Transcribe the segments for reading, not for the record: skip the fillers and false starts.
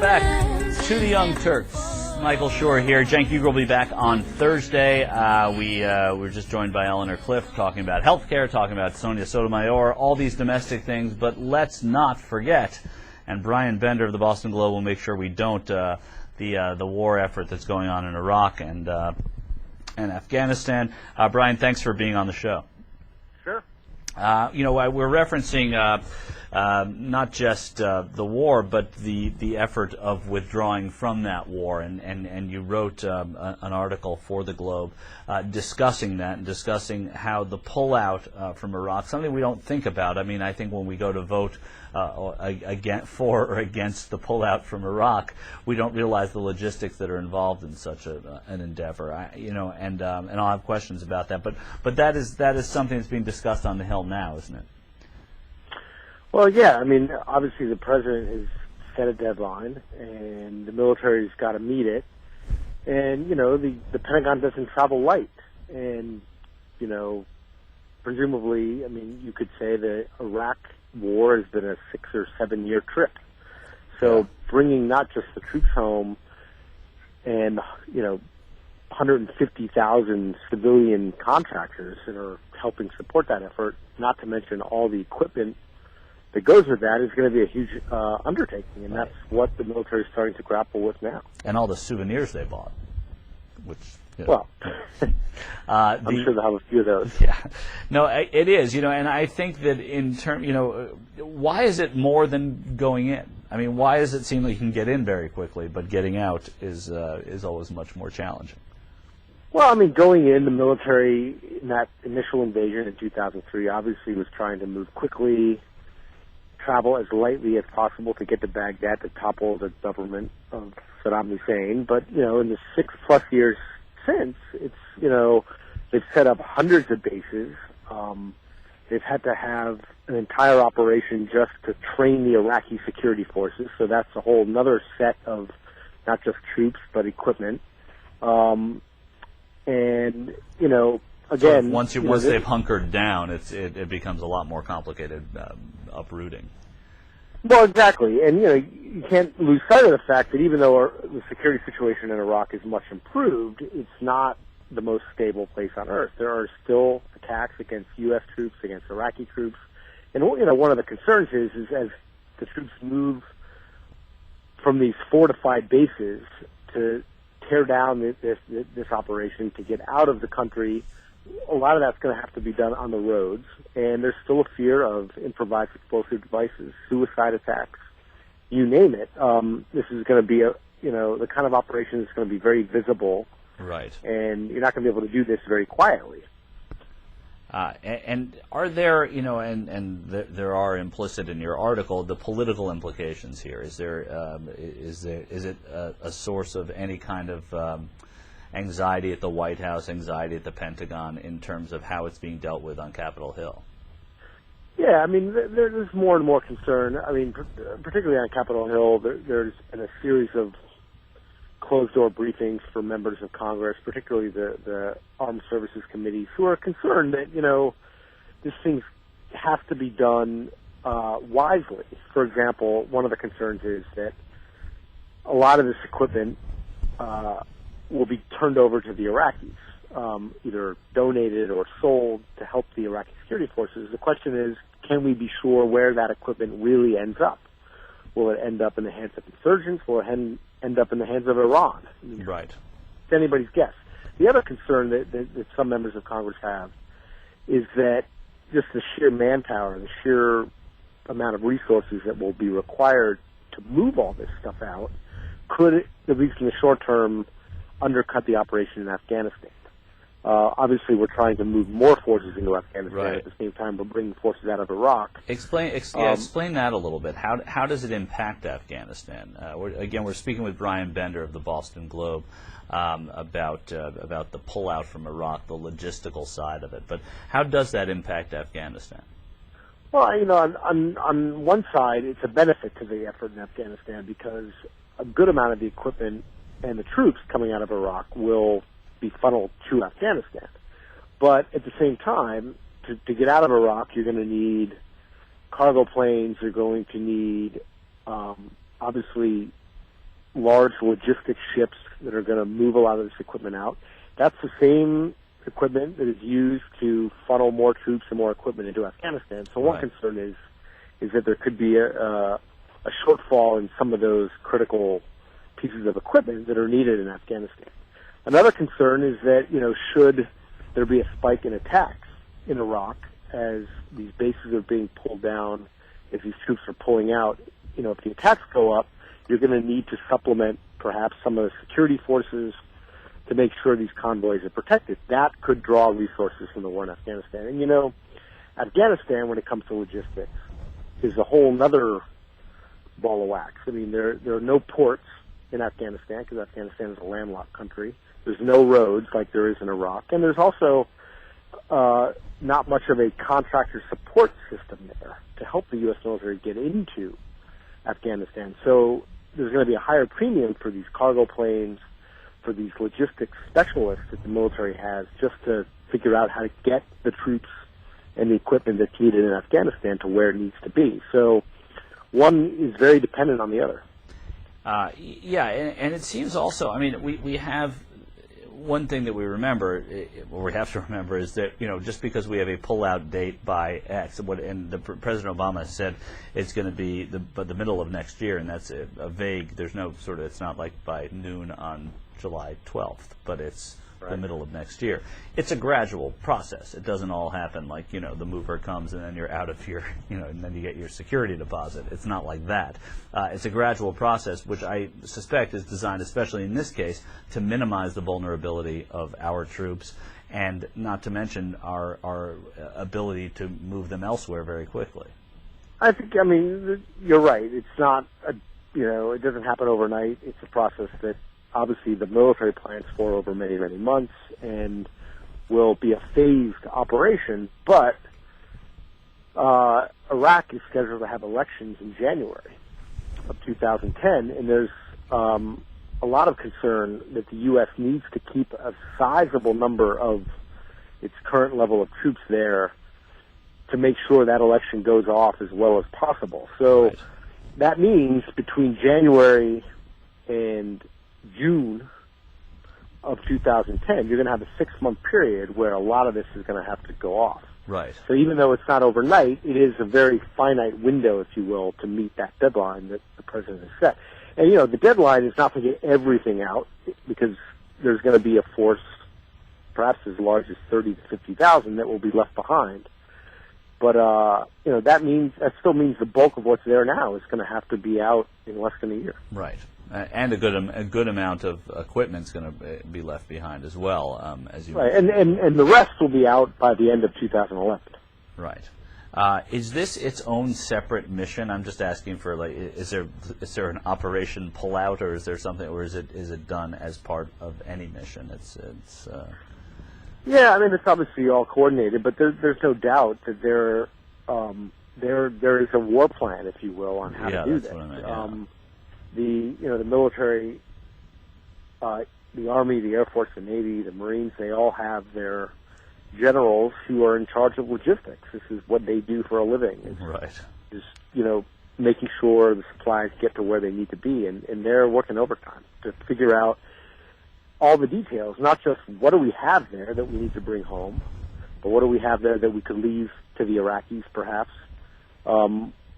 back to the Young Turks. Michael Shore here. Cenk Uygur will be back on Thursday. We're just joined by Eleanor Clift talking about healthcare, talking about Sonia Sotomayor, all these domestic things. But let's not forget, and Brian Bender of the Boston Globe will make sure we don't, the war effort that's going on in Iraq and Afghanistan. Brian, thanks for being on the show. Sure. We're referencing not just the war, but the effort of withdrawing from that war, and you wrote an article for the Globe discussing that and discussing how the pullout from Iraq, something we don't think about. I mean, I think when we go to vote for or against the pullout from Iraq, we don't realize the logistics that are involved in such an endeavor. And I'll have questions about that. But that is something that's being discussed on the Hill now, isn't it? Well, yeah. I mean, obviously the president has set a deadline, and the military's got to meet it. And the Pentagon doesn't travel light, and presumably, I mean, you could say the Iraq war has been a 6 or 7 year trip. So bringing not just the troops home and 150,000 civilian contractors that are helping support that effort, not to mention all the equipment that goes with that, is going to be a huge undertaking, and that's what the military is starting to grapple with now. And all the souvenirs they bought, which. Well, I'm sure they'll have a few of those. Yeah, no, it is. And I think that in term, why is it more than going in? I mean, why does it seem like you can get in very quickly, but getting out is always much more challenging? Well, I mean, going in, the military in that initial invasion in 2003 obviously was trying to move quickly, travel as lightly as possible to get to Baghdad to topple the government of Saddam Hussein. But in the 6+ years since, it's they've set up hundreds of bases. They've had to have an entire operation just to train the Iraqi security forces, so that's a whole another set of not just troops but equipment. Again, so once they've hunkered down, it becomes a lot more complicated uprooting. Well, exactly, and you can't lose sight of the fact that even though the security situation in Iraq is much improved, it's not the most stable place on earth. There are still attacks against U.S. troops, against Iraqi troops, and one of the concerns is as the troops move from these fortified bases to tear down this operation to get out of the country. A lot of that's going to have to be done on the roads, and there's still a fear of improvised explosive devices, suicide attacks, you name it. This is going to be the kind of operation that's going to be very visible, right? And you're not going to be able to do this very quietly. And are there, there are implicit in your article the political implications here? Is it a source of any kind of anxiety at the White House, anxiety at the Pentagon in terms of how it's being dealt with on Capitol Hill? Yeah, I mean, there's more and more concern. I mean, particularly on Capitol Hill, there's been a series of closed-door briefings for members of Congress, particularly the Armed Services Committees, who are concerned that, this thing has to be done wisely. For example, one of the concerns is that a lot of this equipment will be turned over to the Iraqis, either donated or sold to help the Iraqi security forces. The question is, can we be sure where that equipment really ends up? Will it end up in the hands of insurgents? Will it end up in the hands of Iran? I mean, right. It's anybody's guess. The other concern that some members of Congress have is that just the sheer manpower, the sheer amount of resources that will be required to move all this stuff out could, at least in the short term, undercut the operation in Afghanistan. Obviously, we're trying to move more forces into Afghanistan. Right. At the same time, we're bringing forces out of Iraq. Explain that a little bit. How does it impact Afghanistan? We're speaking with Brian Bender of the Boston Globe about the pullout from Iraq, the logistical side of it. But how does that impact Afghanistan? Well, on one side, it's a benefit to the effort in Afghanistan because a good amount of the equipment and the troops coming out of Iraq will be funneled to Afghanistan. But at the same time, to get out of Iraq, you're going to need cargo planes. You're going to need, obviously, large logistics ships that are going to move a lot of this equipment out. That's the same equipment that is used to funnel more troops and more equipment into Afghanistan. So one concern is that there could be a shortfall in some of those critical pieces of equipment that are needed in Afghanistan. Another concern is that, should there be a spike in attacks in Iraq as these bases are being pulled down, as these troops are pulling out, if the attacks go up, you're going to need to supplement perhaps some of the security forces to make sure these convoys are protected. That could draw resources from the war in Afghanistan. And, Afghanistan, when it comes to logistics, is a whole other ball of wax. I mean, there are no ports in Afghanistan because Afghanistan is a landlocked country. There's no roads like there is in Iraq. And there's also not much of a contractor support system there to help the U.S. military get into Afghanistan. So there's going to be a higher premium for these cargo planes, for these logistics specialists that the military has, just to figure out how to get the troops and the equipment that's needed in Afghanistan to where it needs to be. So one is very dependent on the other. Yeah, and it seems also, I mean, we have one thing that we remember, or we have to remember, is that, just because we have a pullout date by X, and President Obama said it's going to be the middle of next year, and that's a vague, there's no sort of, it's not like by noon on July 12th, but it's the middle of next year. It's a gradual process. It doesn't all happen like, the mover comes and then you're out of your, and then you get your security deposit. It's not like that. It's a gradual process, which I suspect is designed, especially in this case, to minimize the vulnerability of our troops and not to mention our ability to move them elsewhere very quickly. I mean, you're right. It's not, it doesn't happen overnight. It's a process that obviously the military plans for over many, many months and will be a phased operation, but Iraq is scheduled to have elections in January of 2010, and there's a lot of concern that the U.S. needs to keep a sizable number of its current level of troops there to make sure that election goes off as well as possible. So that means between January and June of 2010, you're going to have a 6-month period where a lot of this is going to have to go off. Right. So even though it's not overnight, it is a very finite window, if you will, to meet that deadline that the president has set. And, the deadline is not to get everything out because there's going to be a force perhaps as large as 30 to 50,000 that will be left behind. But, that still means the bulk of what's there now is going to have to be out in less than a year. Right. And a good amount of equipment is going to be left behind as well, as you mentioned. And the rest will be out by the end of 2011. Right. Is this its own separate mission? I'm just asking for is there an operation pullout, or is there something, or is it done as part of any mission? Yeah, I mean it's obviously all coordinated, but there's no doubt that there is a war plan, if you will, on how to do this. The military, the Army, the Air Force, the Navy, the Marines, they all have their generals who are in charge of logistics. This is what they do for a living. Is making sure the supplies get to where they need to be, and they're working overtime to figure out all the details, not just what do we have there that we need to bring home, but what do we have there that we could leave to the Iraqis perhaps.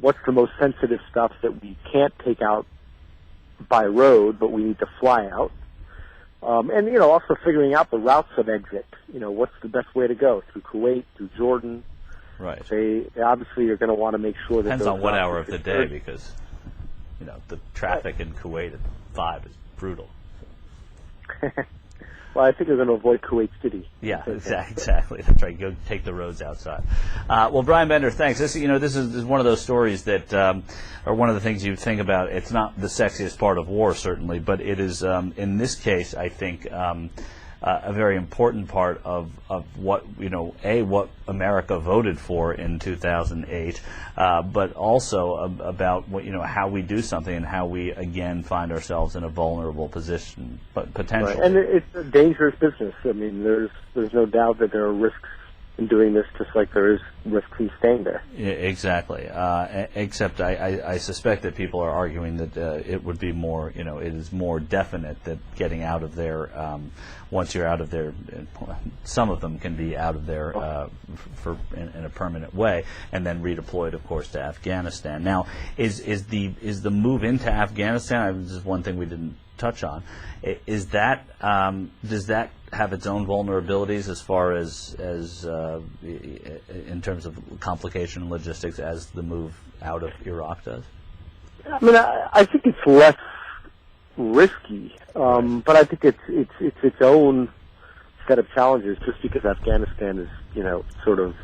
What's the most sensitive stuff that we can't take out by road, but we need to fly out. And, also figuring out the routes of exit. What's the best way to go? Through Kuwait, through Jordan. Right. They obviously are going to want to make sure that... Depends on what hour of the day, because, the traffic in Kuwait at 5 is brutal. Well, I think they're going to avoid Kuwait City. Yeah, exactly. That's right. Go take the roads outside. Well, Brian Bender, thanks. This is one of those stories that are one of the things you think about. It's not the sexiest part of war, certainly, but it is, in this case, I think, a very important part of what, what America voted for in 2008, but also about what, how we do something and how we, again, find ourselves in a vulnerable position, but potentially. Right. And it's a dangerous business. I mean, there's no doubt that there are risks in doing this, just like there is risks in staying there. Yeah, exactly. Except I suspect that people are arguing that it would be more, it is more definite that getting out of there, once you're out of there, some of them can be out of there in a permanent way, and then redeployed, of course, to Afghanistan. Now, is the move into Afghanistan? This is one thing we didn't touch on. Is that does that have its own vulnerabilities as far as in terms of complication and logistics as the move out of Iraq does? I mean, I think it's less risky, but I think it's its own set of challenges. Just because Afghanistan is, sort of,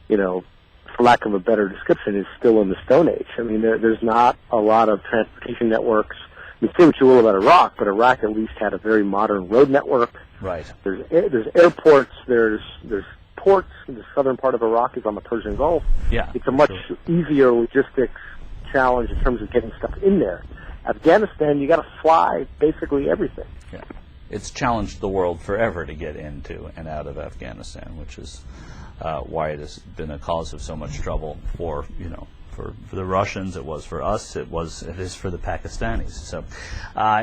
for lack of a better description, is still in the Stone Age. I mean, there's not a lot of transportation networks. You say what you will about Iraq, but Iraq at least had a very modern road network. Right. There's airports. There's ports. The southern part of Iraq is on the Persian Gulf. Yeah. It's a much easier logistics challenge in terms of getting stuff in there. Afghanistan, you got to fly basically everything. Yeah. It's challenged the world forever to get into and out of Afghanistan, which is why it has been a cause of so much trouble for the Russians. It was for us. It is for the Pakistanis. So,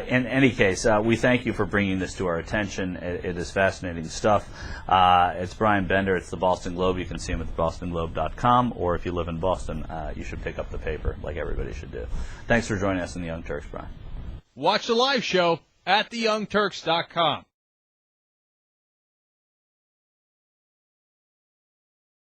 in any case, we thank you for bringing this to our attention. It is fascinating stuff. It's Brian Bender. It's the Boston Globe. You can see him at bostonglobe.com, or if you live in Boston, you should pick up the paper like everybody should do. Thanks for joining us in the Young Turks, Brian. Watch the live show at theyoungturks.com.